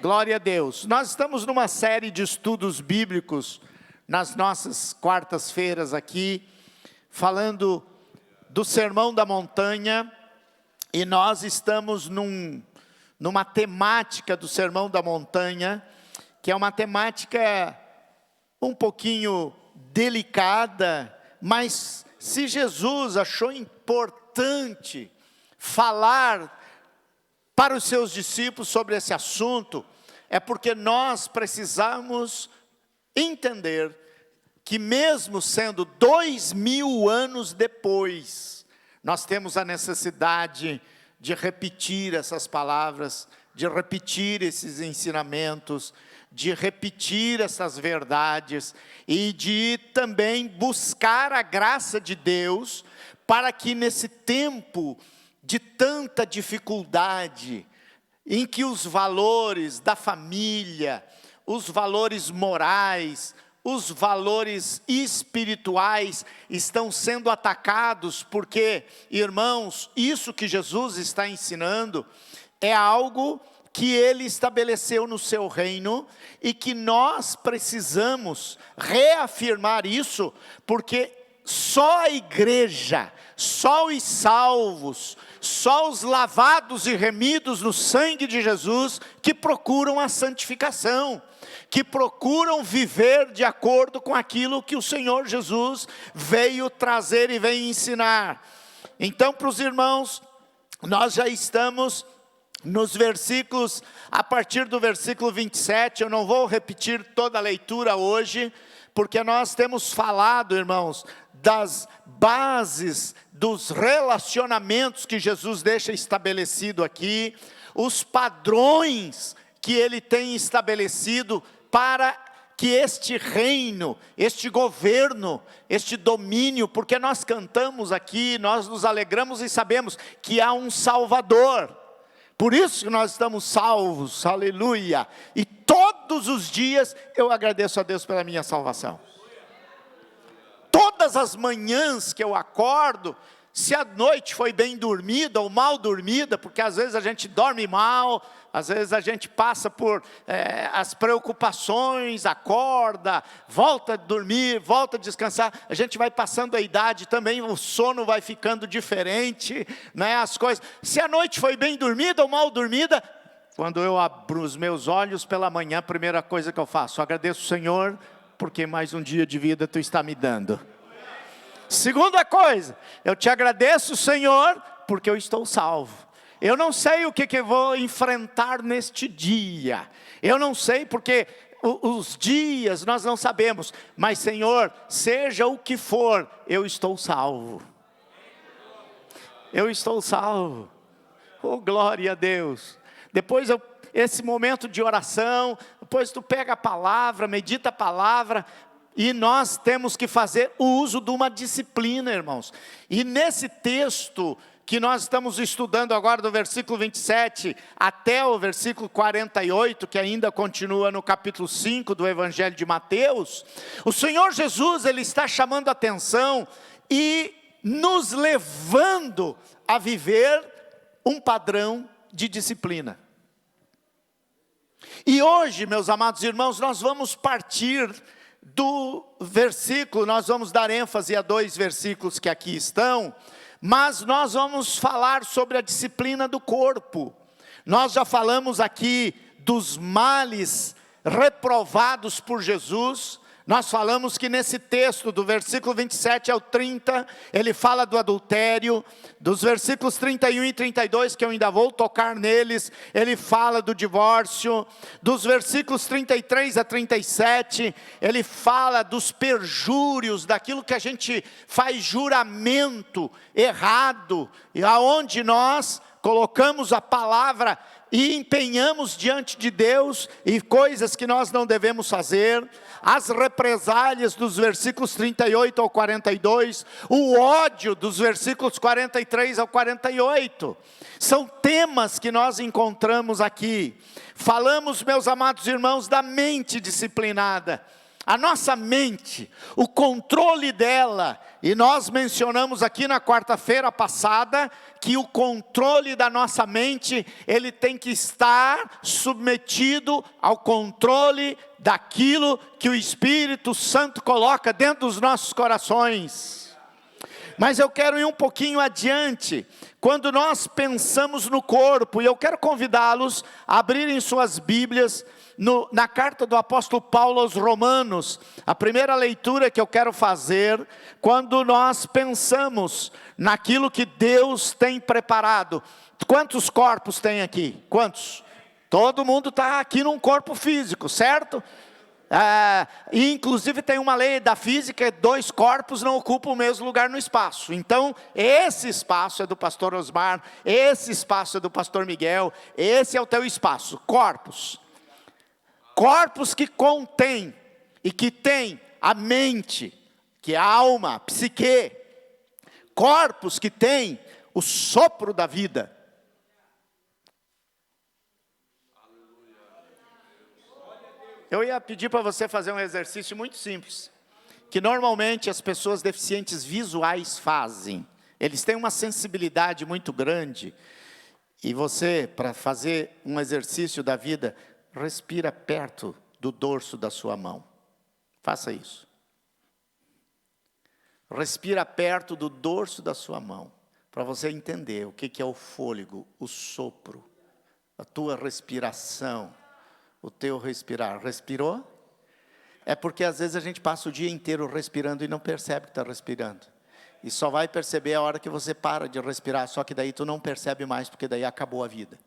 Glória a Deus. Nós estamos numa série de estudos bíblicos nas nossas quartas-feiras aqui, falando do Sermão da Montanha, e nós estamos numa temática do Sermão da Montanha, que é uma temática um pouquinho delicada, mas se Jesus achou importante falar para os seus discípulos sobre esse assunto, é porque nós precisamos entender que mesmo sendo 2000 anos depois, nós temos a necessidade de repetir essas palavras, de repetir esses ensinamentos, de repetir essas verdades e de também buscar a graça de Deus para que nesse tempo de tanta dificuldade, em que os valores da família, os valores morais, os valores espirituais estão sendo atacados, porque, irmãos, isso que Jesus está ensinando é algo que Ele estabeleceu no seu reino, e que nós precisamos reafirmar isso, porque só a igreja, só os salvos, só os lavados e remidos no sangue de Jesus, que procuram a santificação, que procuram viver de acordo com aquilo que o Senhor Jesus veio trazer e veio ensinar. Então, para os irmãos, nós já estamos nos versículos, a partir do versículo 27, eu não vou repetir toda a leitura hoje, porque nós temos falado, irmãos, das bases dos relacionamentos que Jesus deixa estabelecido aqui, os padrões que Ele tem estabelecido para que este reino, este governo, este domínio, porque nós cantamos aqui, nós nos alegramos e sabemos que há um Salvador. Por isso que nós estamos salvos, aleluia. E todos os dias eu agradeço a Deus pela minha salvação. Todas as manhãs que eu acordo, se a noite foi bem dormida ou mal dormida, porque às vezes a gente dorme mal, às vezes a gente passa por as preocupações, acorda, volta a dormir, volta a descansar, a gente vai passando a idade também, o sono vai ficando diferente, né, as coisas. Se a noite foi bem dormida ou mal dormida, quando eu abro os meus olhos pela manhã, a primeira coisa que eu faço, agradeço o Senhor, porque mais um dia de vida Tu está me dando. Segunda coisa, eu te agradeço, Senhor, porque eu estou salvo. Eu não sei o que eu vou enfrentar neste dia. Eu não sei, porque os dias nós não sabemos. Mas, Senhor, seja o que for, eu estou salvo. Eu estou salvo. Oh, glória a Deus. Depois esse momento de oração, depois tu pega a palavra, medita a palavra, e nós temos que fazer o uso de uma disciplina, irmãos. E nesse texto que nós estamos estudando agora, do versículo 27 até o versículo 48, que ainda continua no capítulo 5 do Evangelho de Mateus, o Senhor Jesus, Ele está chamando a atenção e nos levando a viver um padrão de disciplina. E hoje, meus amados irmãos, nós vamos partir do versículo, nós vamos dar ênfase a 2 versículos que aqui estão, mas nós vamos falar sobre a disciplina do corpo. Nós já falamos aqui dos males reprovados por Jesus. Nós falamos que nesse texto, do versículo 27 ao 30, ele fala do adultério. Dos versículos 31 e 32, que eu ainda vou tocar neles, ele fala do divórcio. Dos versículos 33 a 37, ele fala dos perjúrios, daquilo que a gente faz juramento errado, e aonde nós colocamos a palavra e empenhamos diante de Deus, e coisas que nós não devemos fazer. As represálias dos versículos 38 ao 42, o ódio dos versículos 43 ao 48, são temas que nós encontramos aqui. Falamos, meus amados irmãos, da mente disciplinada. A nossa mente, o controle dela, e nós mencionamos aqui na quarta-feira passada, que o controle da nossa mente, ele tem que estar submetido ao controle daquilo que o Espírito Santo coloca dentro dos nossos corações. Mas eu quero ir um pouquinho adiante, quando nós pensamos no corpo, e eu quero convidá-los a abrirem suas Bíblias, na carta do apóstolo Paulo aos Romanos, a primeira leitura que eu quero fazer, quando nós pensamos naquilo que Deus tem preparado. Quantos corpos tem aqui? Quantos? Todo mundo está aqui num corpo físico, certo? E inclusive tem uma lei da física, 2 corpos não ocupam o mesmo lugar no espaço. Então esse espaço é do pastor Osmar, esse espaço é do pastor Miguel, esse é o teu espaço, corpos. Corpos que contêm e que têm a mente, que é a alma, a psique. Corpos que têm o sopro da vida. Eu ia pedir para você fazer um exercício muito simples, que normalmente as pessoas deficientes visuais fazem. Eles têm uma sensibilidade muito grande, e você, para fazer um exercício da vida, respira perto do dorso da sua mão. Faça isso. Respira perto do dorso da sua mão, para você entender o que é o fôlego, o sopro, a tua respiração, o teu respirar. Respirou? É porque às vezes a gente passa o dia inteiro respirando e não percebe que está respirando. E só vai perceber a hora que você para de respirar, só que daí tu não percebe mais, porque daí acabou a vida.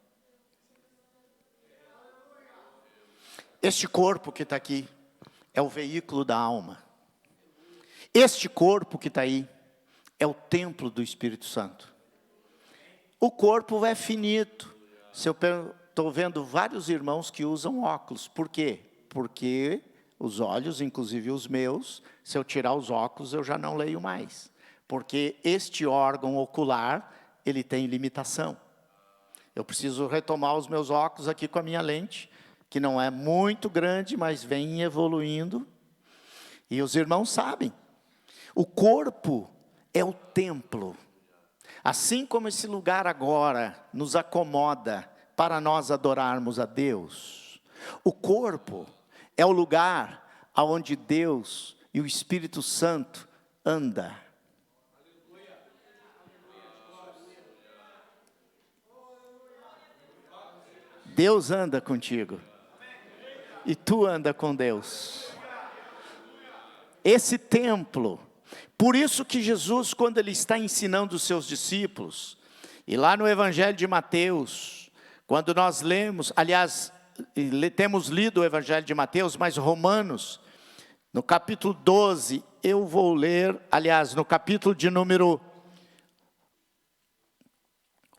Este corpo que está aqui é o veículo da alma. Este corpo que está aí é o templo do Espírito Santo. O corpo é finito. Se eu estou vendo vários irmãos que usam óculos. Por quê? Porque os olhos, inclusive os meus, se eu tirar os óculos eu já não leio mais. Porque este órgão ocular, ele tem limitação. Eu preciso retomar os meus óculos aqui com a minha lente, que não é muito grande, mas vem evoluindo. E os irmãos sabem, o corpo é o templo. Assim como esse lugar agora nos acomoda para nós adorarmos a Deus, o corpo é o lugar onde Deus e o Espírito Santo anda. Deus anda contigo. E tu anda com Deus. Esse templo. Por isso que Jesus, quando ele está ensinando os seus discípulos, e lá no Evangelho de Mateus, quando nós lemos, aliás, temos lido o Evangelho de Mateus, mas Romanos, no capítulo 12, eu vou ler, aliás, no capítulo de número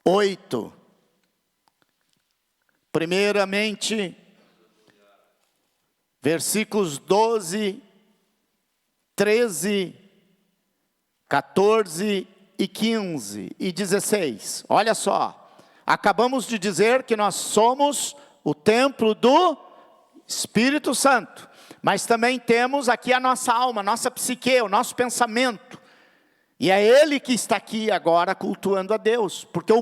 8, primeiramente, versículos 12, 13, 14 e 15 e 16. Olha só, acabamos de dizer que nós somos o templo do Espírito Santo, mas também temos aqui a nossa alma, a nossa psique, o nosso pensamento. E é Ele que está aqui agora cultuando a Deus, porque o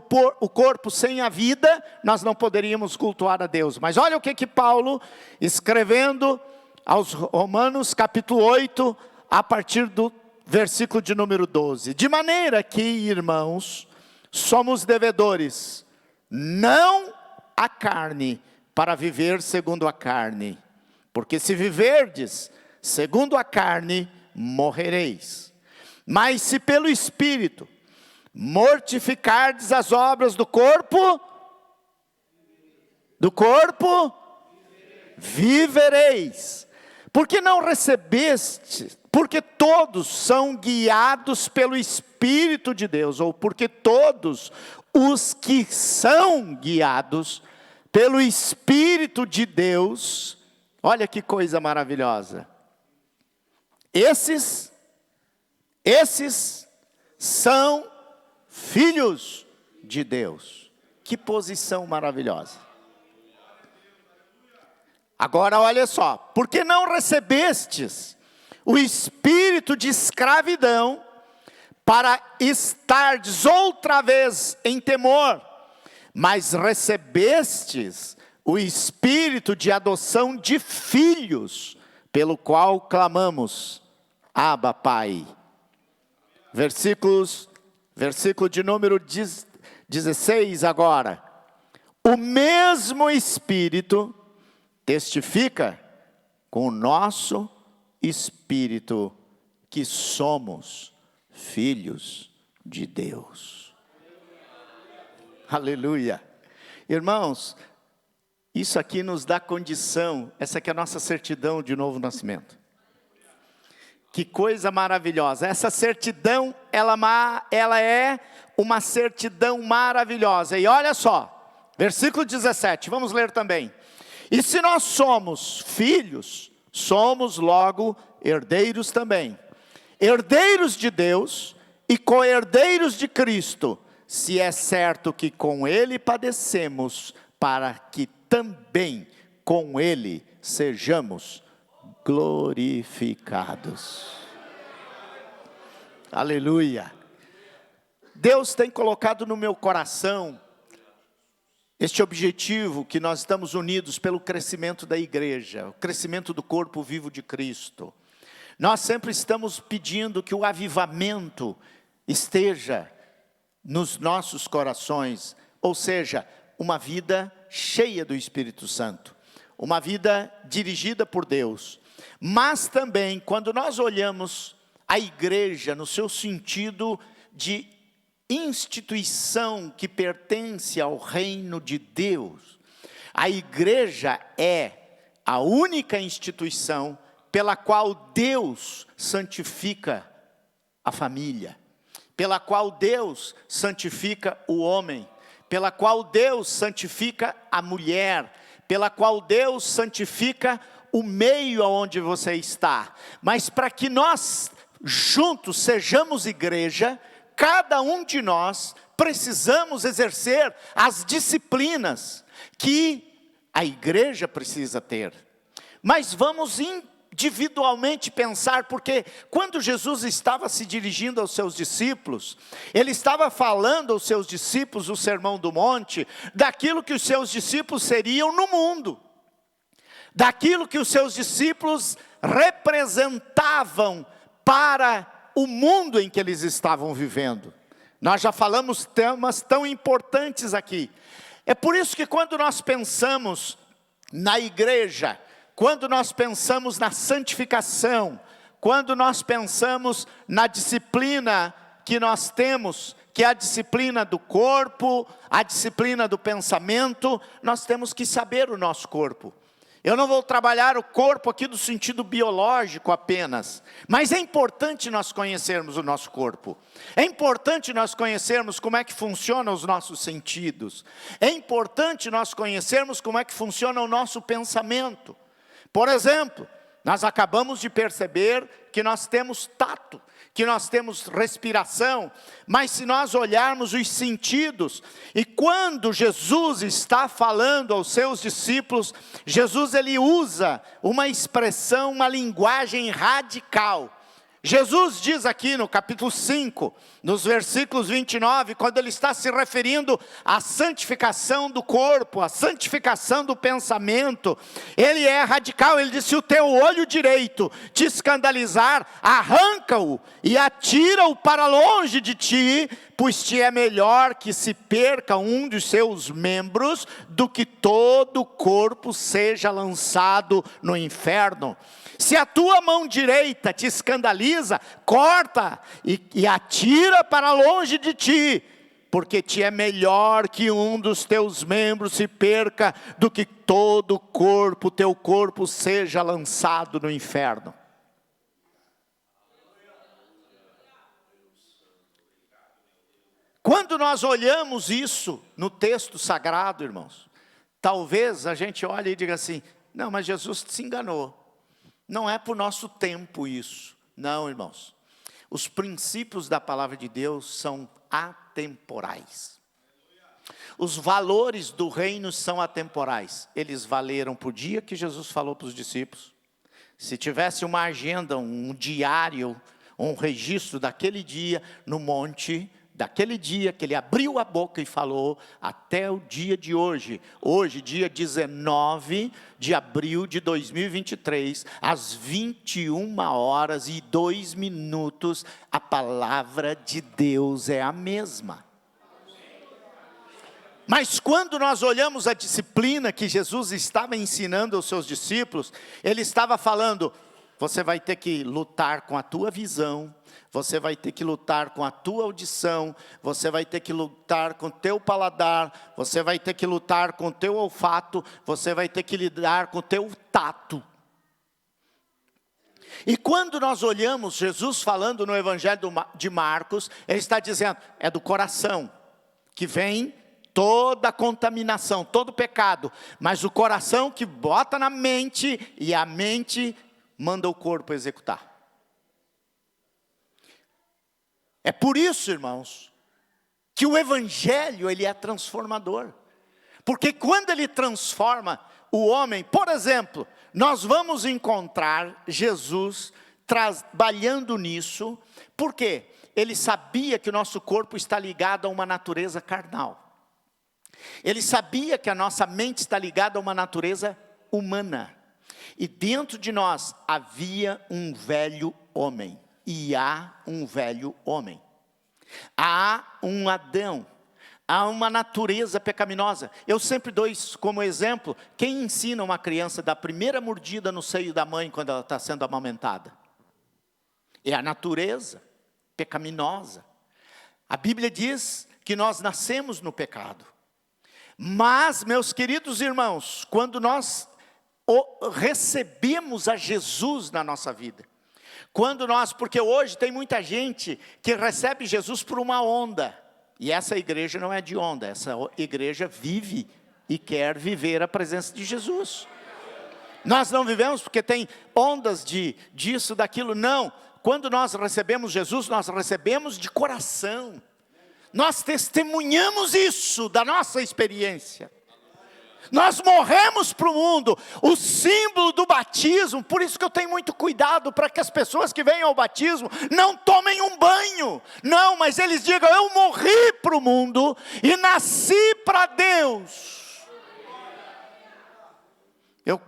corpo sem a vida, nós não poderíamos cultuar a Deus. Mas olha o que Paulo, escrevendo aos Romanos capítulo 8, a partir do versículo de número 12. De maneira que, irmãos, somos devedores, não à carne, para viver segundo a carne. Porque se viverdes segundo a carne, morrereis. Mas se pelo Espírito mortificardes as obras do corpo, vivereis. Porque não recebeste, porque todos são guiados pelo Espírito de Deus, ou porque todos os que são guiados pelo Espírito de Deus, olha que coisa maravilhosa, esses são filhos de Deus. Que posição maravilhosa. Agora olha só, porque não recebestes o espírito de escravidão para estardes outra vez em temor, mas recebestes o espírito de adoção de filhos, pelo qual clamamos, Abba, Pai. Versículo de número 16 agora. O mesmo Espírito testifica com o nosso espírito que somos filhos de Deus. Aleluia. Irmãos, isso aqui nos dá condição, essa aqui é a nossa certidão de novo nascimento. Que coisa maravilhosa. Essa certidão, ela é uma certidão maravilhosa. E olha só, versículo 17, vamos ler também. E se nós somos filhos, somos logo herdeiros também. Herdeiros de Deus e co-herdeiros de Cristo, se é certo que com Ele padecemos, para que também com Ele sejamos glorificados. Aleluia. Deus tem colocado no meu coração este objetivo que nós estamos unidos pelo crescimento da igreja, o crescimento do corpo vivo de Cristo. Nós sempre estamos pedindo que o avivamento esteja nos nossos corações, ou seja, uma vida cheia do Espírito Santo, uma vida dirigida por Deus. Mas também, quando nós olhamos a igreja no seu sentido de instituição que pertence ao reino de Deus, a igreja é a única instituição pela qual Deus santifica a família, pela qual Deus santifica o homem, pela qual Deus santifica a mulher, pela qual Deus santifica o meio aonde você está. Mas para que nós juntos sejamos igreja, cada um de nós precisamos exercer as disciplinas que a igreja precisa ter. Mas vamos individualmente pensar, porque quando Jesus estava se dirigindo aos seus discípulos, Ele estava falando aos seus discípulos, o Sermão do Monte, daquilo que os seus discípulos seriam no mundo, daquilo que os seus discípulos representavam para o mundo em que eles estavam vivendo. Nós já falamos temas tão importantes aqui. É por isso que quando nós pensamos na igreja, quando nós pensamos na santificação, quando nós pensamos na disciplina que nós temos, que é a disciplina do corpo, a disciplina do pensamento, nós temos que saber o nosso corpo. Eu não vou trabalhar o corpo aqui no sentido biológico apenas, mas é importante nós conhecermos o nosso corpo. É importante nós conhecermos como é que funcionam os nossos sentidos. É importante nós conhecermos como é que funciona o nosso pensamento. Por exemplo, nós acabamos de perceber que nós temos tato, que nós temos respiração, mas se nós olharmos os sentidos, e quando Jesus está falando aos seus discípulos, Jesus ele usa uma expressão, uma linguagem radical. Jesus diz aqui no capítulo 5, nos versículos 29, quando ele está se referindo à santificação do corpo, à santificação do pensamento, ele é radical. Ele diz: se o teu olho direito te escandalizar, arranca-o e atira-o para longe de ti, pois te é melhor que se perca um dos seus membros, do que todo o corpo seja lançado no inferno. Se a tua mão direita te escandaliza, corta e atira para longe de ti, porque te é melhor que um dos teus membros se perca, do que todo o corpo, teu corpo seja lançado no inferno. Quando nós olhamos isso no texto sagrado, irmãos, talvez a gente olhe e diga assim: não, mas Jesus se enganou. Não é por nosso tempo isso. Não, irmãos. Os princípios da palavra de Deus são atemporais. Os valores do reino são atemporais. Eles valeram para o dia que Jesus falou para os discípulos. Se tivesse uma agenda, um diário, um registro daquele dia no monte, daquele dia que ele abriu a boca e falou, até o dia de hoje. Hoje, dia 19 de abril de 2023, às 21h02, a palavra de Deus é a mesma. Mas quando nós olhamos a disciplina que Jesus estava ensinando aos seus discípulos, ele estava falando, você vai ter que lutar com a tua visão, você vai ter que lutar com a tua audição, você vai ter que lutar com o teu paladar, você vai ter que lutar com o teu olfato, você vai ter que lidar com o teu tato. E quando nós olhamos Jesus falando no Evangelho de Marcos, ele está dizendo, é do coração que vem toda a contaminação, todo o pecado, mas o coração que bota na mente, e a mente manda o corpo executar. É por isso, irmãos, que o Evangelho ele é transformador. Porque quando ele transforma o homem, por exemplo, nós vamos encontrar Jesus trabalhando nisso, porque ele sabia que o nosso corpo está ligado a uma natureza carnal. Ele sabia que a nossa mente está ligada a uma natureza humana. E dentro de nós havia um velho homem. E há um velho homem. Há um Adão. Há uma natureza pecaminosa. Eu sempre dou isso como exemplo. Quem ensina uma criança da primeira mordida no seio da mãe quando ela está sendo amamentada? É a natureza pecaminosa. A Bíblia diz que nós nascemos no pecado. Mas, meus queridos irmãos, quando nós recebemos a Jesus na nossa vida, porque hoje tem muita gente que recebe Jesus por uma onda, e essa igreja não é de onda, essa igreja vive e quer viver a presença de Jesus. Nós não vivemos porque tem ondas disso, daquilo, não. Quando nós recebemos Jesus, nós recebemos de coração. Nós testemunhamos isso da nossa experiência. Nós morremos para o mundo. O símbolo do batismo, por isso que eu tenho muito cuidado para que as pessoas que venham ao batismo não tomem um banho. Não, mas eles digam, eu morri para o mundo e nasci para Deus. Eu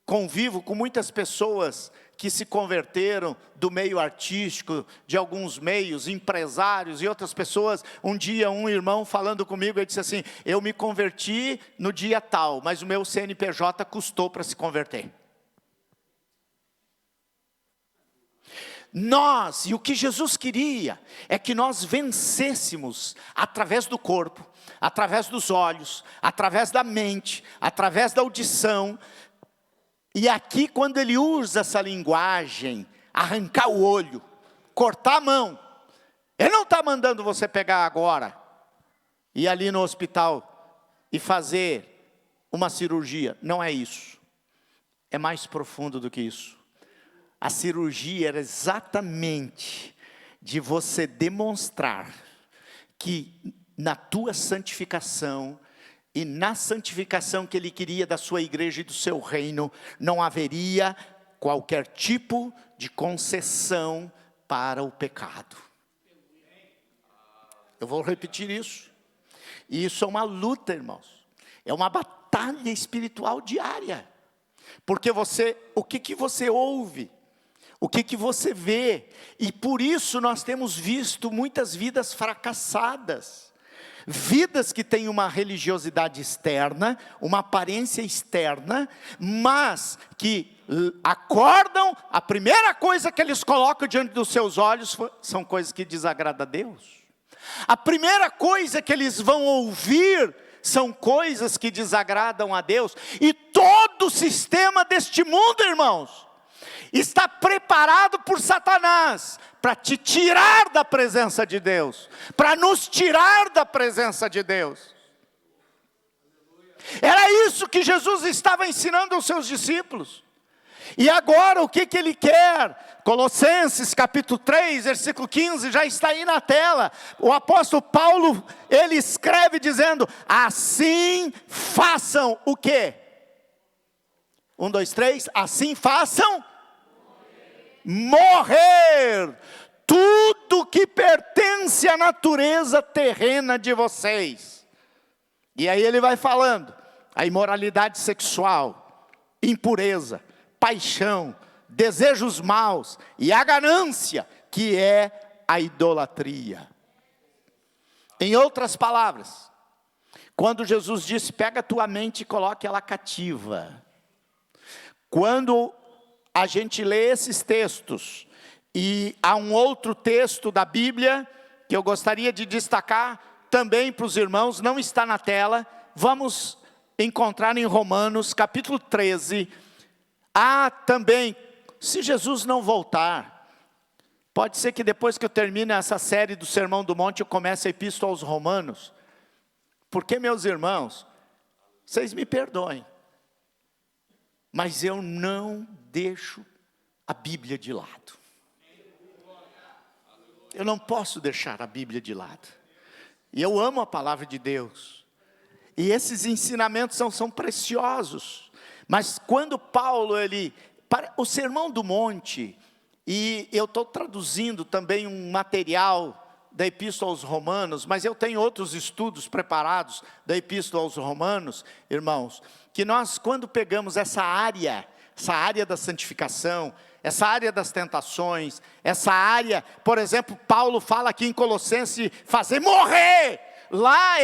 convivo com muitas pessoas que se converteram do meio artístico, de alguns meios, empresários e outras pessoas. Um dia um irmão falando comigo, ele disse assim, eu me converti no dia tal, mas o meu CNPJ custou para se converter. E o que Jesus queria, é que nós vencêssemos, através do corpo, através dos olhos, através da mente, através da audição. E aqui quando ele usa essa linguagem, arrancar o olho, cortar a mão, ele não está mandando você pegar agora, ir ali no hospital e fazer uma cirurgia, não é isso, é mais profundo do que isso. A cirurgia era exatamente de você demonstrar que na tua santificação, e na santificação que ele queria da sua igreja e do seu reino, não haveria qualquer tipo de concessão para o pecado. Eu vou repetir isso. E isso é uma luta, irmãos. É uma batalha espiritual diária. Porque o que você ouve? O que você vê? E por isso nós temos visto muitas vidas fracassadas. Vidas que têm uma religiosidade externa, uma aparência externa, mas que acordam, a primeira coisa que eles colocam diante dos seus olhos são coisas que desagradam a Deus. A primeira coisa que eles vão ouvir são coisas que desagradam a Deus. E todo o sistema deste mundo, irmãos, está preparado por Satanás para te tirar da presença de Deus, para nos tirar da presença de Deus. Era isso que Jesus estava ensinando aos seus discípulos. E agora o que ele quer? Colossenses capítulo 3, versículo 15, já está aí na tela. O apóstolo Paulo, ele escreve dizendo: assim façam o quê? 1, 2, 3, assim façam morrer tudo que pertence à natureza terrena de vocês. E aí ele vai falando: a imoralidade sexual, impureza, paixão, desejos maus e a ganância, que é a idolatria. Em outras palavras, quando Jesus disse: pega a tua mente e coloque ela cativa. Quando a gente lê esses textos, e há um outro texto da Bíblia, que eu gostaria de destacar também para os irmãos, não está na tela, vamos encontrar em Romanos capítulo 13, há também, se Jesus não voltar, pode ser que depois que eu termine essa série do Sermão do Monte, eu comece a epístola aos Romanos, porque, meus irmãos, vocês me perdoem, mas eu não deixo a Bíblia de lado. Eu não posso deixar a Bíblia de lado. E eu amo a palavra de Deus. E esses ensinamentos são preciosos. Mas quando Paulo, o Sermão do Monte, e eu estou traduzindo também um material da Epístola aos Romanos, mas eu tenho outros estudos preparados da Epístola aos Romanos, irmãos, que nós, quando pegamos essa área da santificação, essa área das tentações, essa área, por exemplo, Paulo fala aqui em Colossenses, fazer morrer. Lá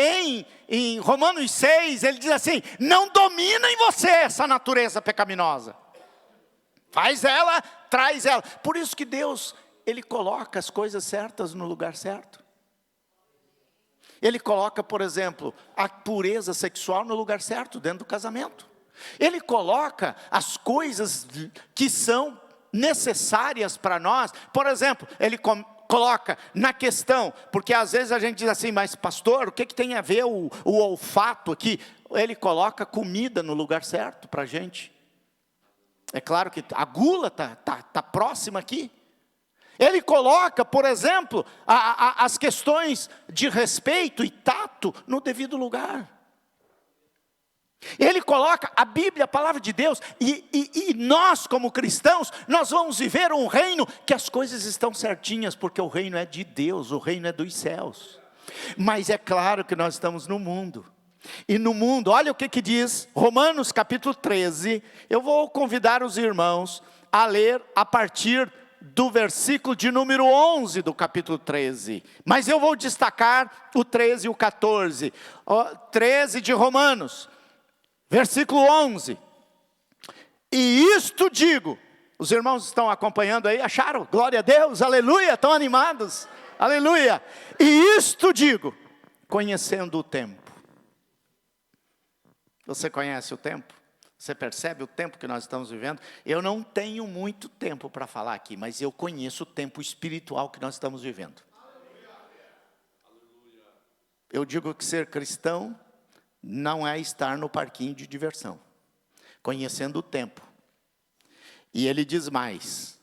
em Romanos 6, ele diz assim: não domina em você essa natureza pecaminosa. Faz ela, traz ela. Por isso que Deus, Ele coloca as coisas certas no lugar certo. Ele coloca, por exemplo, a pureza sexual no lugar certo, dentro do casamento. Ele coloca as coisas que são necessárias para nós. Por exemplo, Ele coloca na questão, porque às vezes a gente diz assim: mas pastor, o que tem a ver o olfato aqui? Ele coloca comida no lugar certo para a gente. É claro que a gula está próxima aqui. Ele coloca, por exemplo, as questões de respeito e tato no devido lugar. Ele coloca a Bíblia, a palavra de Deus, e nós como cristãos, nós vamos viver um reino que as coisas estão certinhas, porque o reino é de Deus, o reino é dos céus. Mas é claro que nós estamos no mundo. E no mundo, olha o que diz Romanos capítulo 13, eu vou convidar os irmãos a ler a partir do versículo de número 11 do capítulo 13. Mas eu vou destacar o 13 e o 14. 13 de Romanos, versículo 11. E isto digo, os irmãos estão acompanhando aí, acharam? Glória a Deus, aleluia, estão animados, aleluia. E isto digo, conhecendo o tempo. Você conhece o tempo? Você percebe o tempo que nós estamos vivendo? Eu não tenho muito tempo para falar aqui, mas eu conheço o tempo espiritual que nós estamos vivendo. Eu digo que ser cristão não é estar no parquinho de diversão, conhecendo o tempo. E ele diz mais,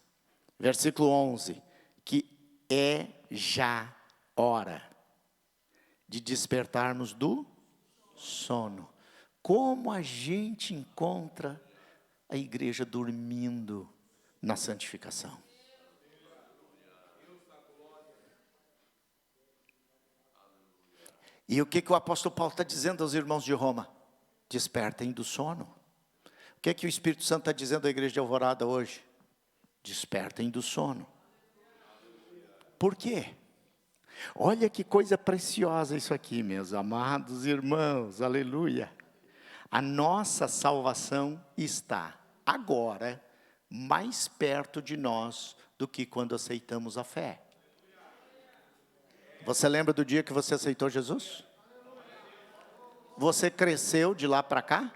versículo 11, que é já hora de despertarmos do sono. Como a gente encontra a igreja dormindo na santificação? E o que o apóstolo Paulo está dizendo aos irmãos de Roma? Despertem do sono. O que o Espírito Santo está dizendo à igreja de Alvorada hoje? Despertem do sono. Por quê? Olha que coisa preciosa isso aqui, meus amados irmãos, aleluia. A nossa salvação está agora mais perto de nós do que quando aceitamos a fé. Você lembra do dia que você aceitou Jesus? Você cresceu de lá para cá?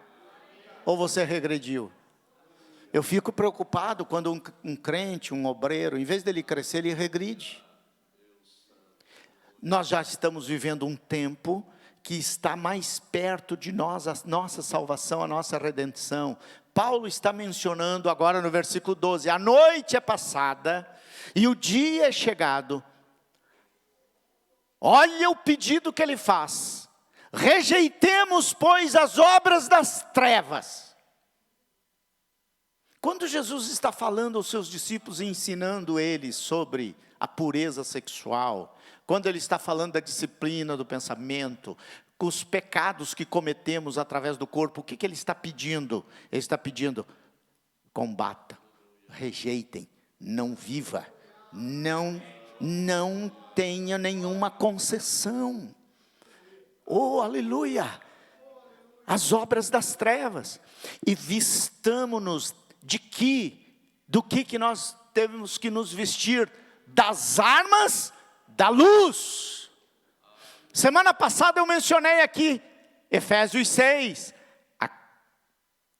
Ou você regrediu? Eu fico preocupado quando um crente, um obreiro, em vez dele crescer, ele regride. Nós já estamos vivendo um tempo que está mais perto de nós, a nossa salvação, a nossa redenção. Paulo está mencionando agora no versículo 12, a noite é passada e o dia é chegado. Olha o pedido que ele faz: rejeitemos, pois, as obras das trevas. Quando Jesus está falando aos seus discípulos e ensinando eles sobre a pureza sexual, quando ele está falando da disciplina do pensamento, com os pecados que cometemos através do corpo, o que ele está pedindo? Ele está pedindo: combata, rejeitem, não viva, não tenha nenhuma concessão. Oh, aleluia! As obras das trevas. E vistamo-nos do que nós temos que nos vestir? Das armas da luz. Semana passada eu mencionei aqui, Efésios 6, a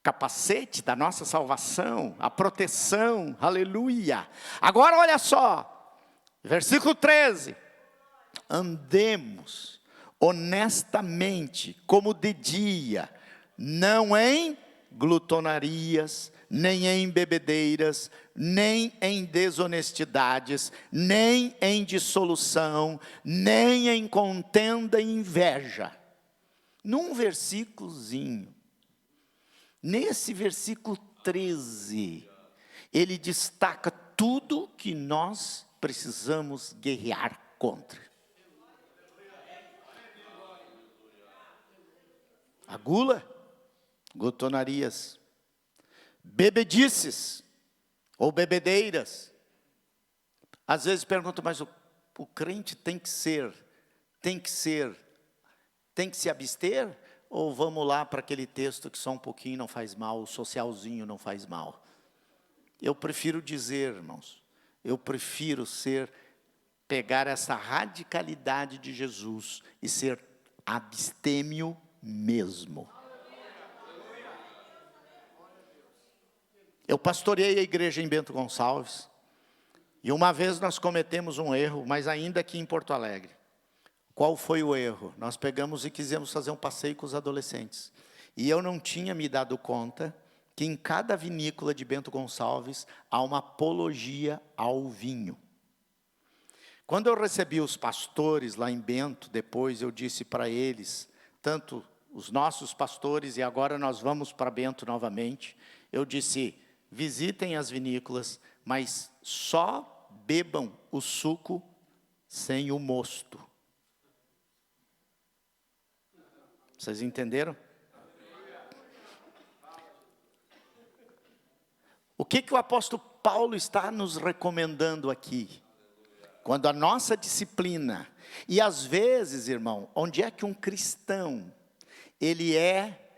capacete da nossa salvação, a proteção, aleluia. Agora olha só, versículo 13, andemos honestamente como de dia, não em glutonarias, nem em bebedeiras, nem em desonestidades, nem em dissolução, nem em contenda e inveja. Num versículozinho, nesse versículo 13, ele destaca tudo que nós precisamos guerrear contra. A gula, glutonarias, bebedices ou bebedeiras. Às vezes perguntam, mas o crente tem que se abster? Ou vamos lá para aquele texto que só um pouquinho não faz mal, o socialzinho não faz mal? Eu prefiro dizer, irmãos, pegar essa radicalidade de Jesus e ser abstêmio mesmo. Eu pastoreei a igreja em Bento Gonçalves, e uma vez nós cometemos um erro, mas ainda aqui em Porto Alegre. Qual foi o erro? Nós pegamos e quisemos fazer um passeio com os adolescentes, e eu não tinha me dado conta que em cada vinícola de Bento Gonçalves há uma apologia ao vinho. Quando eu recebi os pastores lá em Bento, depois eu disse para eles, tanto os nossos pastores, e agora nós vamos para Bento novamente, eu disse: visitem as vinícolas, mas só bebam o suco sem o mosto. Vocês entenderam? O que o apóstolo Paulo está nos recomendando aqui? Quando a nossa disciplina, e às vezes, irmão, onde é que um cristão, ele é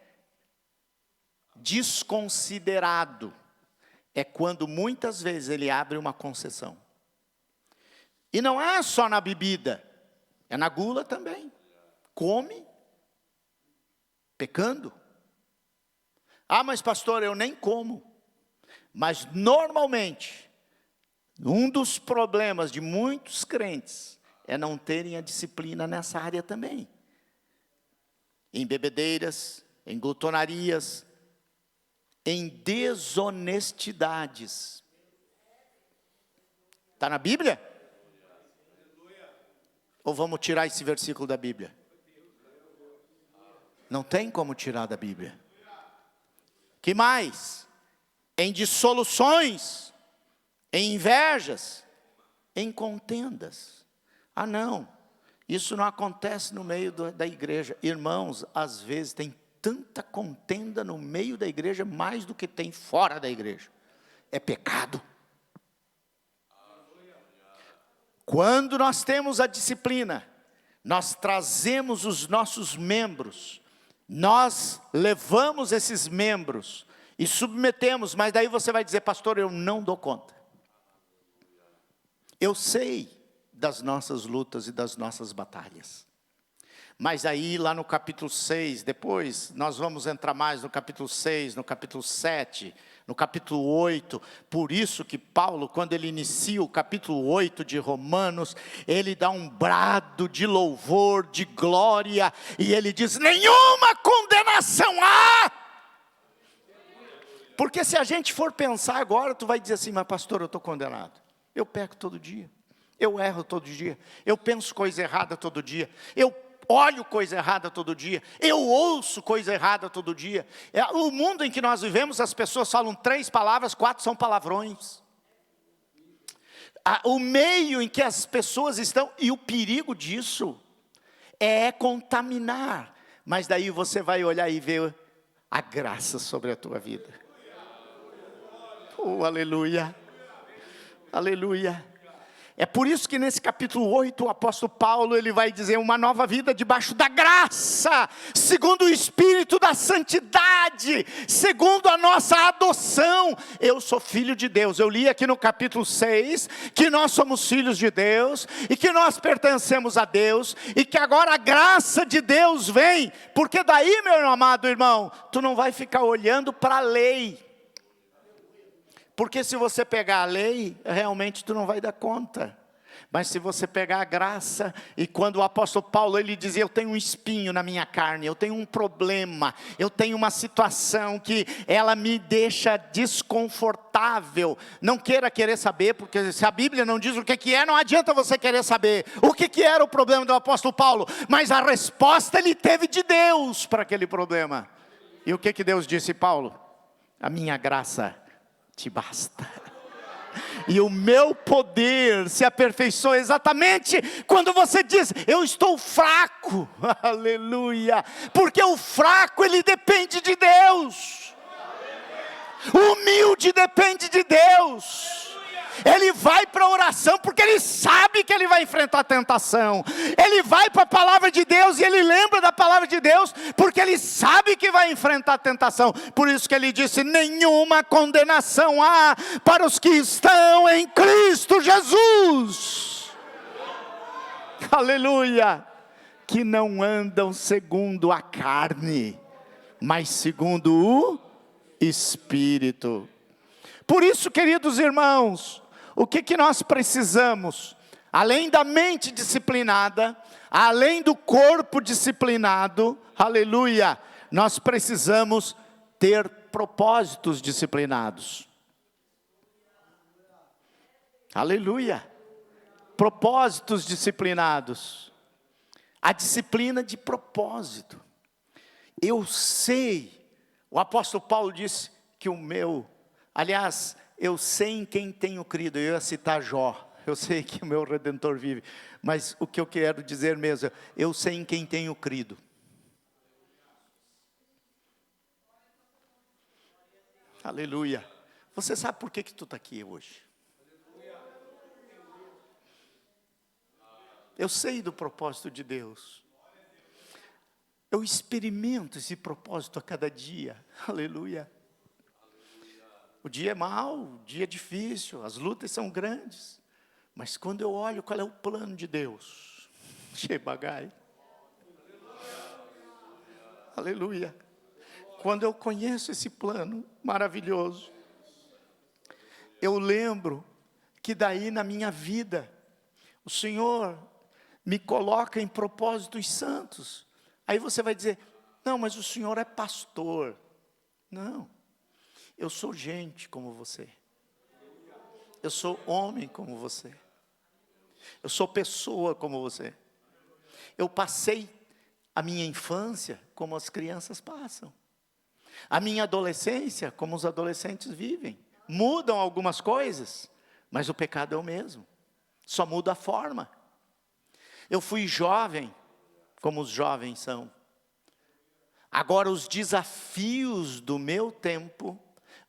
desconsiderado? É quando muitas vezes ele abre uma concessão. E não é só na bebida, é na gula também. Come, pecando. Ah, mas pastor, eu nem como. Mas normalmente, um dos problemas de muitos crentes é não terem a disciplina nessa área também. Em bebedeiras, em glutonarias, em desonestidades. Está na Bíblia? Ou vamos tirar esse versículo da Bíblia? Não tem como tirar da Bíblia. Que mais? Em dissoluções, em invejas, em contendas. Ah, não, isso não acontece no meio da igreja. Irmãos, às vezes tem tanta contenda no meio da igreja, mais do que tem fora da igreja. É pecado. Quando nós temos a disciplina, nós trazemos os nossos membros, nós levamos esses membros e submetemos, mas daí você vai dizer: pastor, eu não dou conta. Eu sei das nossas lutas e das nossas batalhas, Mas aí lá no capítulo 6, depois nós vamos entrar mais no capítulo 6, no capítulo 7, no capítulo 8. Por isso que Paulo, quando ele inicia o capítulo 8 de Romanos, ele dá um brado de louvor, de glória, e ele diz: nenhuma condenação há. Porque se a gente for pensar agora, tu vai dizer assim: mas pastor, eu estou condenado. Eu peco todo dia, eu erro todo dia, eu penso coisa errada todo dia, eu olho coisa errada todo dia, eu ouço coisa errada todo dia. O mundo em que nós vivemos, as pessoas falam 3 palavras, 4 são palavrões. O meio em que as pessoas estão, e o perigo disso é contaminar. Mas daí você vai olhar e ver a graça sobre a tua vida. Oh, aleluia, aleluia. É por isso que nesse capítulo 8, o apóstolo Paulo, ele vai dizer: uma nova vida debaixo da graça, segundo o Espírito da santidade, segundo a nossa adoção. Eu sou filho de Deus. Eu li aqui no capítulo 6, que nós somos filhos de Deus, e que nós pertencemos a Deus, e que agora a graça de Deus vem, porque daí, meu amado irmão, tu não vai ficar olhando para a lei. Porque se você pegar a lei, realmente tu não vai dar conta. Mas se você pegar a graça, e quando o apóstolo Paulo, ele dizia: eu tenho um espinho na minha carne, eu tenho um problema, eu tenho uma situação que ela me deixa desconfortável. Não querer saber, porque se a Bíblia não diz o que é, não adianta você querer saber. O que era o problema do apóstolo Paulo? Mas a resposta ele teve de Deus para aquele problema. E o que Deus disse, Paulo? A minha graça te basta, e o meu poder se aperfeiçoa exatamente quando você diz: eu estou fraco. Aleluia. Porque o fraco, ele depende de Deus, o humilde depende de Deus. Ele vai para a oração porque ele sabe que ele vai enfrentar a tentação. Ele vai para a palavra de Deus e ele lembra da palavra de Deus porque ele sabe que vai enfrentar a tentação. Por isso que ele disse: nenhuma condenação há para os que estão em Cristo Jesus. Aleluia. Que não andam segundo a carne, mas segundo o Espírito. Por isso, queridos irmãos, o que nós precisamos? Além da mente disciplinada, além do corpo disciplinado, aleluia, nós precisamos ter propósitos disciplinados. Aleluia, propósitos disciplinados. A disciplina de propósito. Eu sei, o apóstolo Paulo disse que eu sei em quem tenho crido. Eu ia citar Jó. Eu sei que o meu Redentor vive. Mas o que eu quero dizer mesmo, eu sei em quem tenho crido. Aleluia. Você sabe por que tu está aqui hoje? Eu sei do propósito de Deus. Eu experimento esse propósito a cada dia. Aleluia. O dia é mau, o dia é difícil, as lutas são grandes. Mas quando eu olho qual é o plano de Deus, Shebagai. Aleluia. Quando eu conheço esse plano maravilhoso, eu lembro que daí na minha vida, o Senhor me coloca em propósitos santos. Aí você vai dizer: não, mas o Senhor é pastor. Não. Eu sou gente como você. Eu sou homem como você. Eu sou pessoa como você. Eu passei a minha infância como as crianças passam. A minha adolescência como os adolescentes vivem. Mudam algumas coisas, mas o pecado é o mesmo. Só muda a forma. Eu fui jovem como os jovens são. Agora os desafios do meu tempo,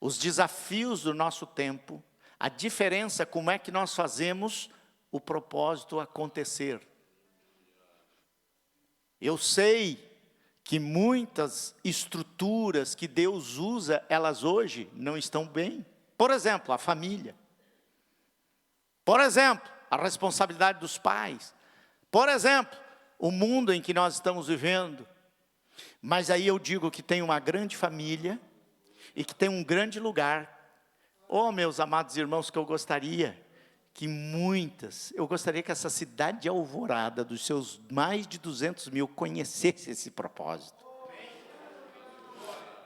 os desafios do nosso tempo, a diferença, como é que nós fazemos o propósito acontecer. Eu sei que muitas estruturas que Deus usa, elas hoje não estão bem. Por exemplo, a família. Por exemplo, a responsabilidade dos pais. Por exemplo, o mundo em que nós estamos vivendo, mas aí eu digo que tem uma grande família e que tem um grande lugar. Oh, meus amados irmãos, que eu gostaria que essa cidade de Alvorada, dos seus mais de 200 mil, conhecesse esse propósito.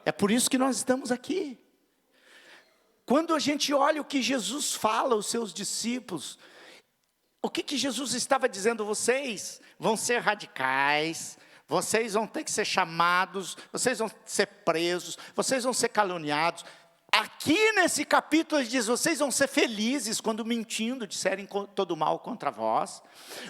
É por isso que nós estamos aqui. Quando a gente olha o que Jesus fala aos seus discípulos, o que Jesus estava dizendo? Vocês vão ser radicais, vocês vão ter que ser chamados, vocês vão ser presos, vocês vão ser caluniados. Aqui nesse capítulo ele diz, vocês vão ser felizes quando mentindo disserem todo mal contra vós.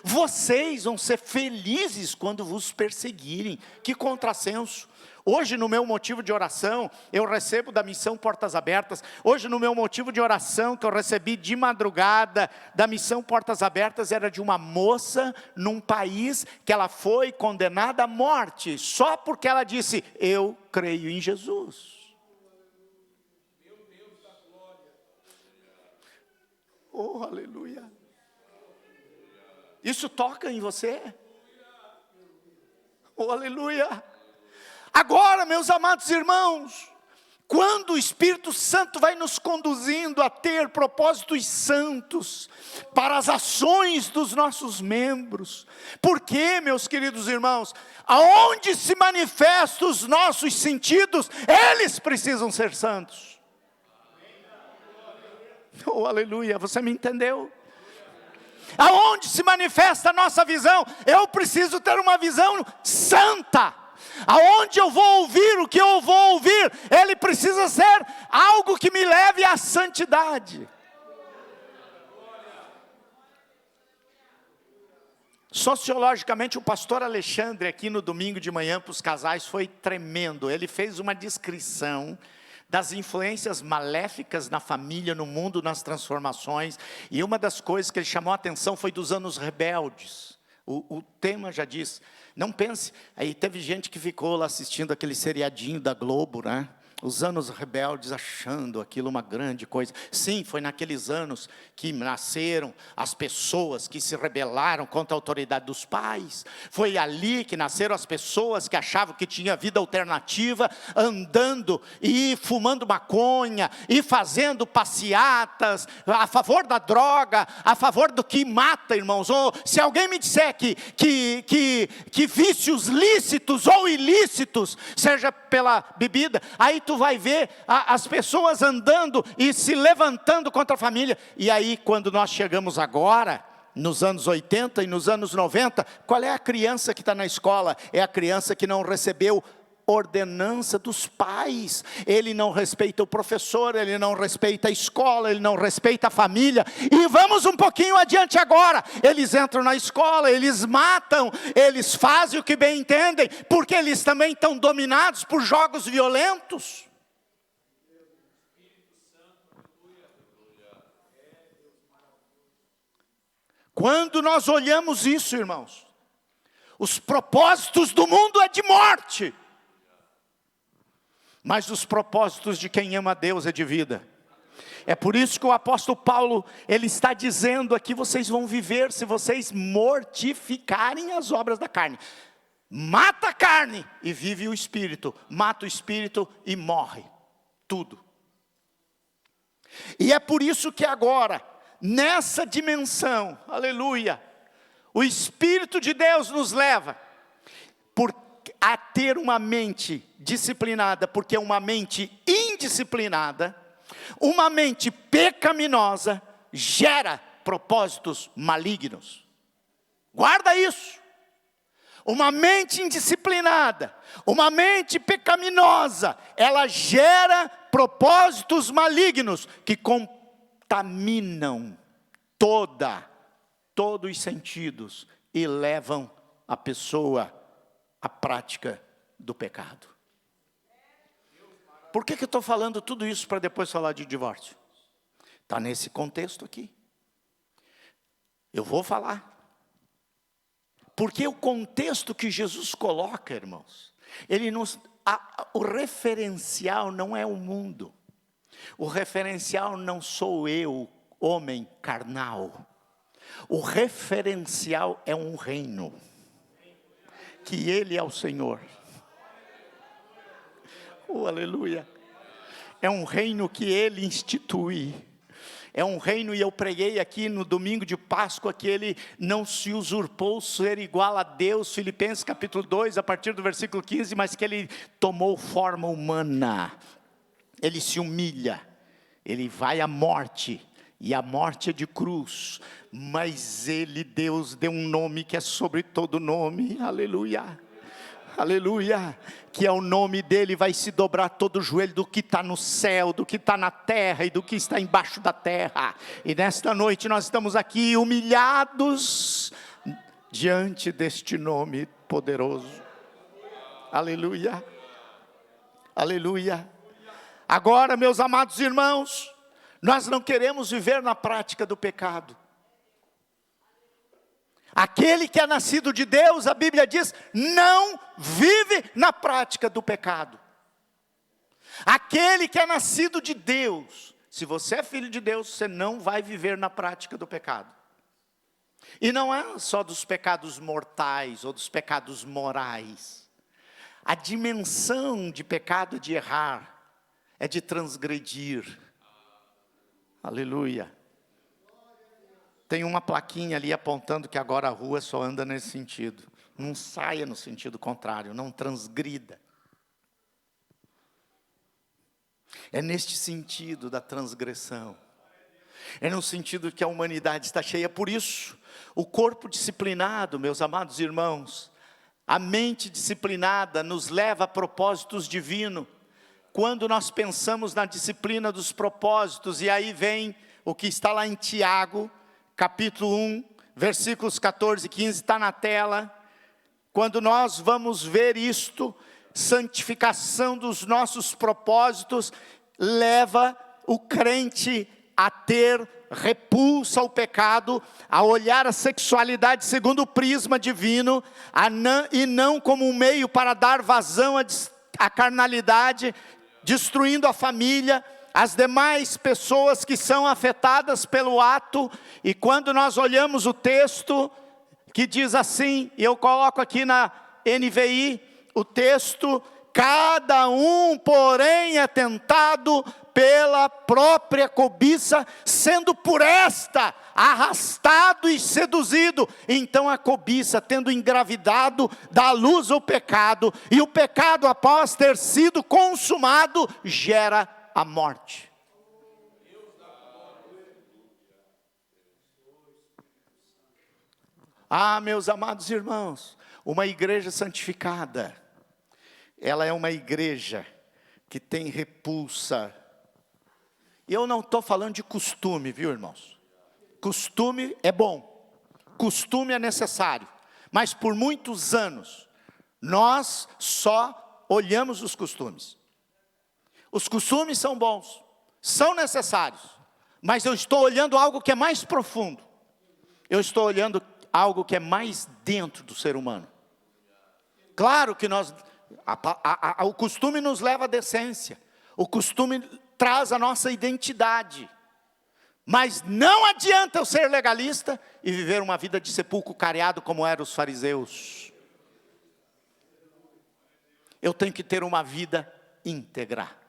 Vocês vão ser felizes quando vos perseguirem. Que contrassenso. Hoje no meu motivo de oração, eu recebo da missão Portas Abertas. Hoje no meu motivo de oração, que eu recebi de madrugada da missão Portas Abertas, era de uma moça num país que ela foi condenada à morte, só porque ela disse, eu creio em Jesus. Oh, aleluia. Isso toca em você? Oh, aleluia. Agora, meus amados irmãos, quando o Espírito Santo vai nos conduzindo a ter propósitos santos para as ações dos nossos membros, porque, meus queridos irmãos, aonde se manifestam os nossos sentidos, eles precisam ser santos. Oh, aleluia, você me entendeu? Aonde se manifesta a nossa visão, eu preciso ter uma visão santa. Aonde eu vou ouvir o que eu vou ouvir, ele precisa ser algo que me leve à santidade. Sociologicamente, o pastor Alexandre, aqui no domingo de manhã para os casais, foi tremendo. Ele fez uma descrição das influências maléficas na família, no mundo, nas transformações. E uma das coisas que ele chamou a atenção foi dos anos rebeldes. O tema já diz, não pense, aí teve gente que ficou lá assistindo aquele seriadinho da Globo, né? Os anos rebeldes, achando aquilo uma grande coisa. Sim, foi naqueles anos que nasceram as pessoas que se rebelaram contra a autoridade dos pais. Foi ali que nasceram as pessoas que achavam que tinha vida alternativa, andando e fumando maconha, e fazendo passeatas a favor da droga, a favor do que mata, irmãos. Ou se alguém me disser que vícios lícitos ou ilícitos, seja pela bebida, aí tu vai ver as pessoas andando e se levantando contra a família. E aí quando nós chegamos agora, nos anos 80 e nos anos 90, qual é a criança que está na escola? É a criança que não recebeu ordenança dos pais. Ele não respeita o professor, ele não respeita a escola, ele não respeita a família. E vamos um pouquinho adiante agora, eles entram na escola, eles matam, eles fazem o que bem entendem, porque eles também estão dominados por jogos violentos. Quando nós olhamos isso, irmãos, os propósitos do mundo é de morte, mas os propósitos de quem ama a Deus é de vida. É por isso que o apóstolo Paulo, ele está dizendo aqui, vocês vão viver se vocês mortificarem as obras da carne. Mata a carne e vive o espírito, mata o espírito e morre, tudo. E é por isso que agora, nessa dimensão, aleluia, o Espírito de Deus nos leva a ter uma mente disciplinada, porque uma mente indisciplinada, uma mente pecaminosa, gera propósitos malignos. Guarda isso. Uma mente indisciplinada, uma mente pecaminosa, ela gera propósitos malignos que contaminam todos os sentidos e levam a pessoa à prática do pecado. Por que eu estou falando tudo isso para depois falar de divórcio? Está nesse contexto aqui. Eu vou falar. Porque o contexto que Jesus coloca, irmãos, o referencial não é o mundo. O referencial não sou eu, homem carnal. O referencial é um reino. que Ele é o Senhor. Oh, aleluia. É um reino que Ele institui. É um reino, e eu preguei aqui no domingo de Páscoa, que Ele não se usurpou ser igual a Deus, Filipenses capítulo 2, a partir do versículo 15, mas que Ele tomou forma humana. Ele se humilha, Ele vai à morte, e a morte é de cruz, mas Ele, Deus, deu um nome que é sobre todo nome, aleluia, aleluia, que é o nome dEle, vai se dobrar todo o joelho do que está no céu, do que está na terra e do que está embaixo da terra, e nesta noite nós estamos aqui humilhados, diante deste nome poderoso, aleluia, aleluia. Agora, meus amados irmãos, nós não queremos viver na prática do pecado. Aquele que é nascido de Deus, a Bíblia diz, não vive na prática do pecado. Aquele que é nascido de Deus, se você é filho de Deus, você não vai viver na prática do pecado. E não é só dos pecados mortais ou dos pecados morais. A dimensão de pecado é de errar, é de transgredir. Aleluia. Tem uma plaquinha ali apontando que agora a rua só anda nesse sentido. Não saia no sentido contrário, não transgrida. É neste sentido da transgressão. É no sentido que a humanidade está cheia. Por isso, o corpo disciplinado, meus amados irmãos, a mente disciplinada nos leva a propósitos divinos. Quando nós pensamos na disciplina dos propósitos, e aí vem o que está lá em Tiago, capítulo 1, versículos 14 e 15, está na tela. Quando nós vamos ver isto, santificação dos nossos propósitos, leva o crente a ter repulsa ao pecado, a olhar a sexualidade segundo o prisma divino, e não como um meio para dar vazão à carnalidade, destruindo a família, as demais pessoas que são afetadas pelo ato. E quando nós olhamos o texto, que diz assim, e eu coloco aqui na NVI, o texto, cada um, porém, é tentado pela própria cobiça, sendo por esta arrastado e seduzido. Então a cobiça, tendo engravidado, dá luz ao pecado, e o pecado, após ter sido consumado, gera a morte. Ah, meus amados irmãos, uma igreja santificada, ela é uma igreja que tem repulsa. E eu não estou falando de costume, viu, irmãos? Costume é bom, costume é necessário, mas por muitos anos, nós só olhamos os costumes. Os costumes são bons, são necessários, mas eu estou olhando algo que é mais profundo. Eu estou olhando algo que é mais dentro do ser humano. Claro que o costume nos leva à decência, o costume traz a nossa identidade, mas não adianta eu ser legalista e viver uma vida de sepulcro cariado como eram os fariseus. Eu tenho que ter uma vida íntegra.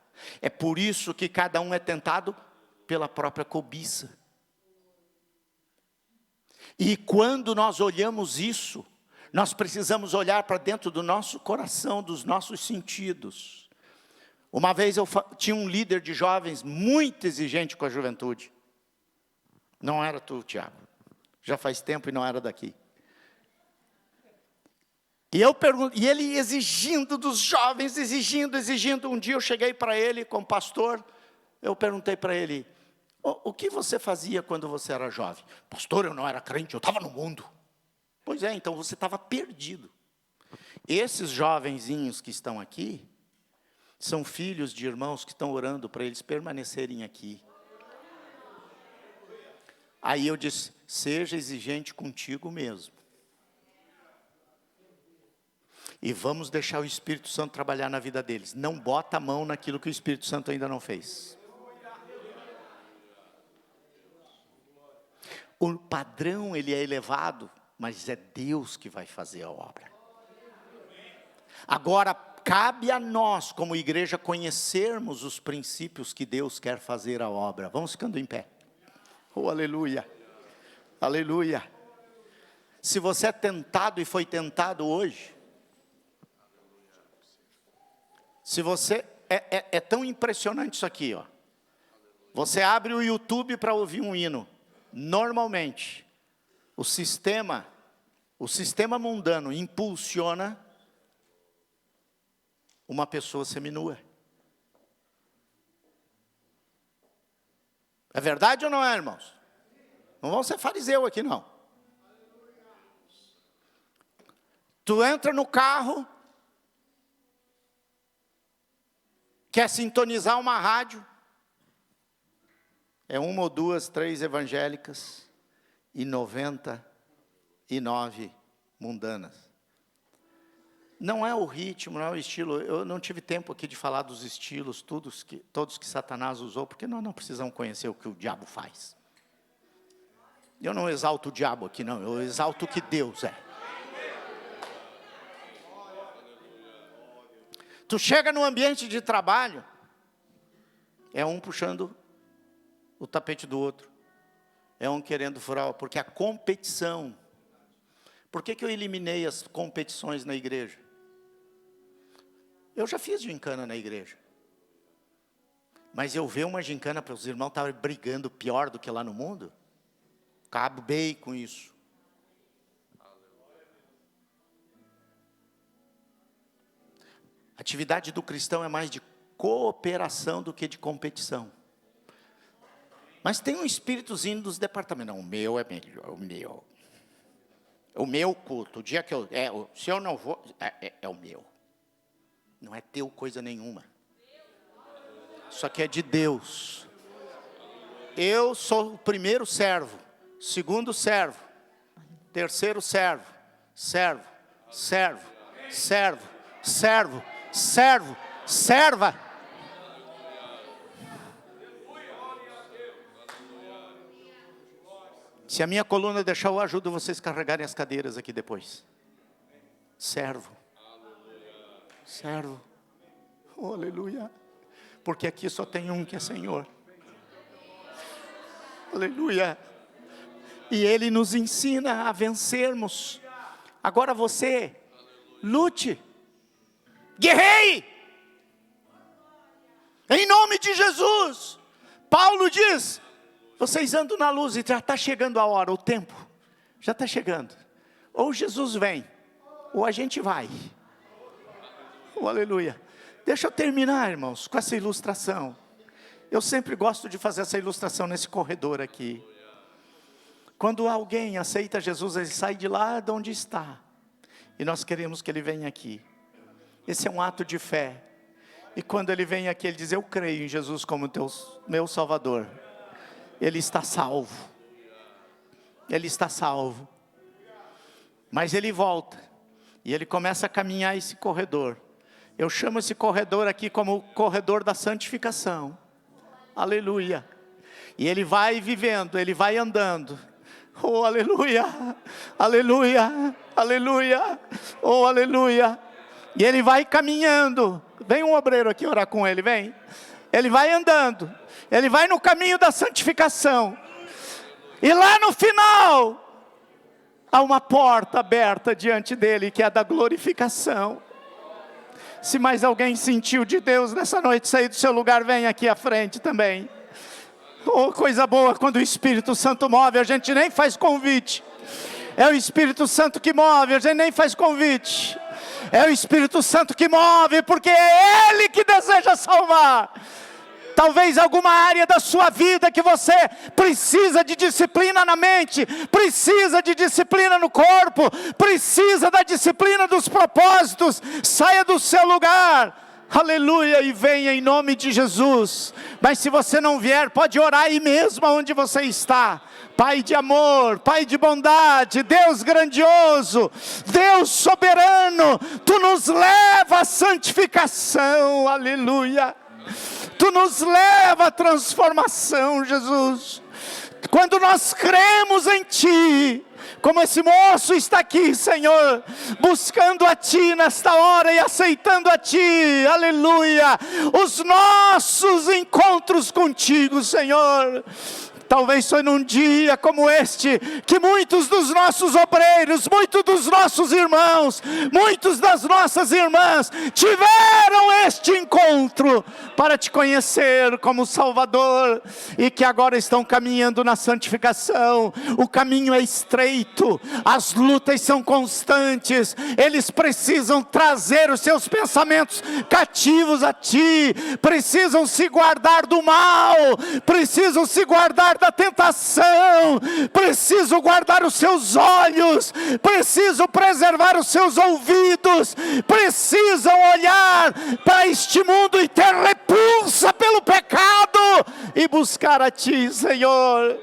É por isso que cada um é tentado pela própria cobiça. E quando nós olhamos isso, nós precisamos olhar para dentro do nosso coração, dos nossos sentidos. Uma vez eu tinha um líder de jovens muito exigente com a juventude. Não era tu, Tiago. Já faz tempo e não era daqui. E ele exigindo dos jovens, exigindo. Um dia eu cheguei para ele como pastor, eu perguntei para ele, o que você fazia quando você era jovem? Pastor, eu não era crente, eu estava no mundo. Pois é, então você estava perdido. Esses jovenzinhos que estão aqui, são filhos de irmãos que estão orando para eles permanecerem aqui. Aí eu disse, seja exigente contigo mesmo. E vamos deixar o Espírito Santo trabalhar na vida deles. Não bota a mão naquilo que o Espírito Santo ainda não fez. O padrão, ele é elevado, mas é Deus que vai fazer a obra. Agora, cabe a nós, como igreja, conhecermos os princípios que Deus quer fazer a obra. Vamos ficando em pé. Oh, aleluia. Aleluia. Se você é tentado e foi tentado hoje, se você, é tão impressionante isso aqui, ó. Você abre o YouTube para ouvir um hino. Normalmente, o sistema mundano impulsiona uma pessoa seminua. É verdade ou não é, irmãos? Não vão ser fariseu aqui, não. Tu entra no carro, quer sintonizar uma rádio, é 1 ou 2, 3 evangélicas e 99 mundanas. Não é o ritmo, não é o estilo. Eu não tive tempo aqui de falar dos estilos, todos que Satanás usou, porque nós não precisamos conhecer o que o diabo faz. Eu não exalto o diabo aqui, não. Eu exalto o que Deus é. Tu chega no ambiente de trabalho, é um puxando o tapete do outro. É um querendo furar, porque a competição. Por que eu eliminei as competições na igreja? Eu já fiz gincana na igreja. Mas eu ver uma gincana para os irmãos estarem brigando pior do que lá no mundo, acabei com isso. A atividade do cristão é mais de cooperação do que de competição. Mas tem um espíritozinho dos departamentos. Não, o meu é melhor, o meu culto. O dia que se eu não vou, é o meu. Não é teu coisa nenhuma. Isso aqui é de Deus. Eu sou o primeiro servo, segundo servo, terceiro servo, serva. Se a minha coluna deixar, eu ajudo vocês a carregarem as cadeiras aqui depois. Servo. Oh, aleluia. Porque aqui só tem um que é Senhor. Aleluia. E Ele nos ensina a vencermos. Agora você, lute. Guerreie. Em nome de Jesus. Paulo diz, vocês andam na luz e já está chegando a hora, o tempo. Já está chegando. Ou Jesus vem, ou a gente vai. Oh, aleluia. Deixa eu terminar, irmãos, com essa ilustração. Eu sempre gosto de fazer essa ilustração nesse corredor aqui. Quando alguém aceita Jesus, ele sai de lá de onde está. E nós queremos que ele venha aqui. Esse é um ato de fé. E quando ele vem aqui, ele diz, eu creio em Jesus como meu Salvador. Ele está salvo. Ele está salvo. Mas ele volta. E ele começa a caminhar esse corredor. Eu chamo esse corredor aqui como o corredor da santificação. Aleluia. E ele vai vivendo, ele vai andando. Oh, aleluia. Aleluia. Aleluia. Oh, aleluia. E ele vai caminhando. Vem um obreiro aqui orar com ele, vem. Ele vai andando. Ele vai no caminho da santificação. E lá no final, há uma porta aberta diante dele, que é a da glorificação. Se mais alguém sentiu de Deus nessa noite, sair do seu lugar, vem aqui à frente também. Oh, coisa boa, quando o Espírito Santo move, a gente nem faz convite. É o Espírito Santo que move, a gente nem faz convite. É o Espírito Santo que move, porque é Ele que deseja salvar. Talvez alguma área da sua vida que você precisa de disciplina na mente, precisa de disciplina no corpo, precisa da disciplina dos propósitos. Saia do seu lugar, aleluia, e venha em nome de Jesus. Mas se você não vier, pode orar aí mesmo onde você está. Pai de amor, Pai de bondade, Deus grandioso, Deus soberano, Tu nos leva à santificação, aleluia. Tu nos leva à transformação, Jesus. Quando nós cremos em Ti, como esse moço está aqui, Senhor, buscando a Ti nesta hora e aceitando a Ti, aleluia, os nossos encontros contigo, Senhor. Talvez foi num dia como este, que muitos dos nossos obreiros, muitos dos nossos irmãos, muitos das nossas irmãs, tiveram este encontro, para Te conhecer como Salvador, e que agora estão caminhando na santificação. O caminho é estreito, as lutas são constantes, eles precisam trazer os seus pensamentos cativos a Ti, precisam se guardar do mal, precisam se guardar da tentação, preciso guardar os seus olhos, preciso preservar os seus ouvidos, precisam olhar para este mundo e ter repulsa pelo pecado e buscar a Ti, Senhor.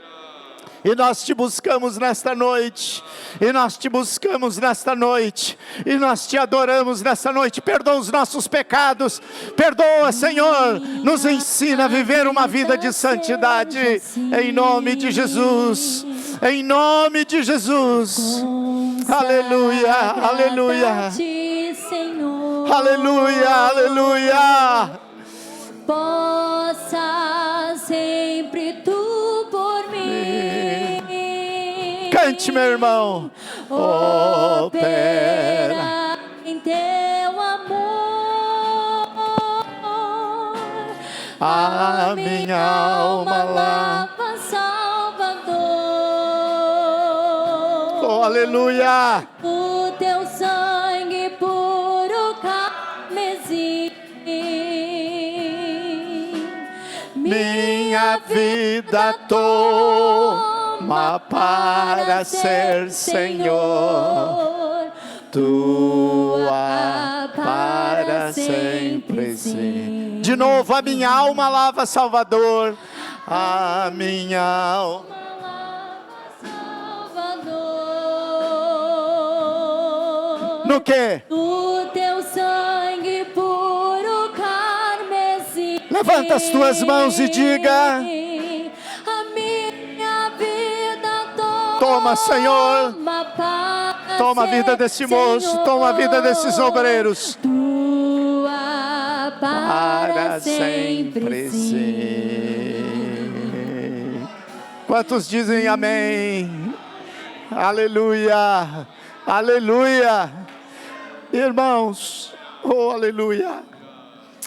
E nós Te buscamos nesta noite, e nós Te buscamos nesta noite, e nós Te adoramos nesta noite. Perdoa os nossos pecados, perdoa, Senhor, nos ensina a viver uma vida de santidade, em nome de Jesus, em nome de Jesus. Aleluia, aleluia, aleluia, aleluia. Possa sempre Tu por mim. Cante, meu irmão. Opera em Teu amor. A minha alma lava, Salvador. Oh, aleluia. O Teu sangue puro carmesim. Minha vida toma para ser, Senhor, Tua para sempre sim. De novo, a minha alma lava, Salvador, a minha alma lava, Salvador. No quê? O Teu sangue puro carmesim. Levanta as tuas mãos e diga: A minha vida toma, Senhor, para toma a vida desse moço, Senhor, toma a vida desses obreiros, Tua para sempre sim. Quantos dizem amém? Aleluia, aleluia. Irmãos, oh aleluia,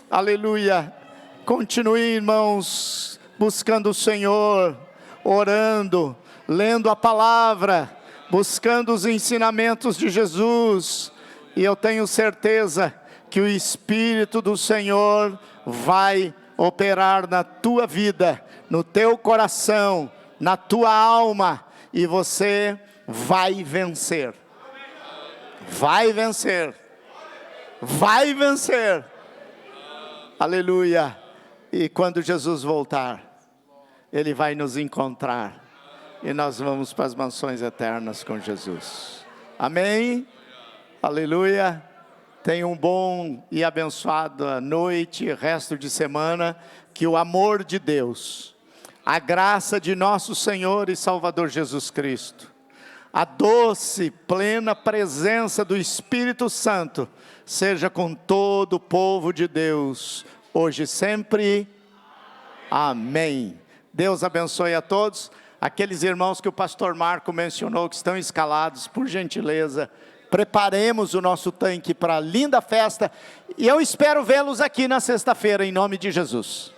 aleluia. Continue, irmãos, buscando o Senhor, orando, lendo a palavra, buscando os ensinamentos de Jesus, e eu tenho certeza que o Espírito do Senhor vai operar na tua vida, no teu coração, na tua alma, e você vai vencer. Vai vencer. Vai vencer. Aleluia. E quando Jesus voltar, Ele vai nos encontrar, e nós vamos para as mansões eternas com Jesus. Amém? Aleluia. Tenha um bom e abençoada noite, resto de semana. Que o amor de Deus, a graça de nosso Senhor e Salvador Jesus Cristo, a doce, plena presença do Espírito Santo, seja com todo o povo de Deus, hoje e sempre. Amém. Deus abençoe a todos. Aqueles irmãos que o pastor Marco mencionou, que estão escalados, por gentileza, preparemos o nosso tanque para a linda festa, e eu espero vê-los aqui na sexta-feira, em nome de Jesus.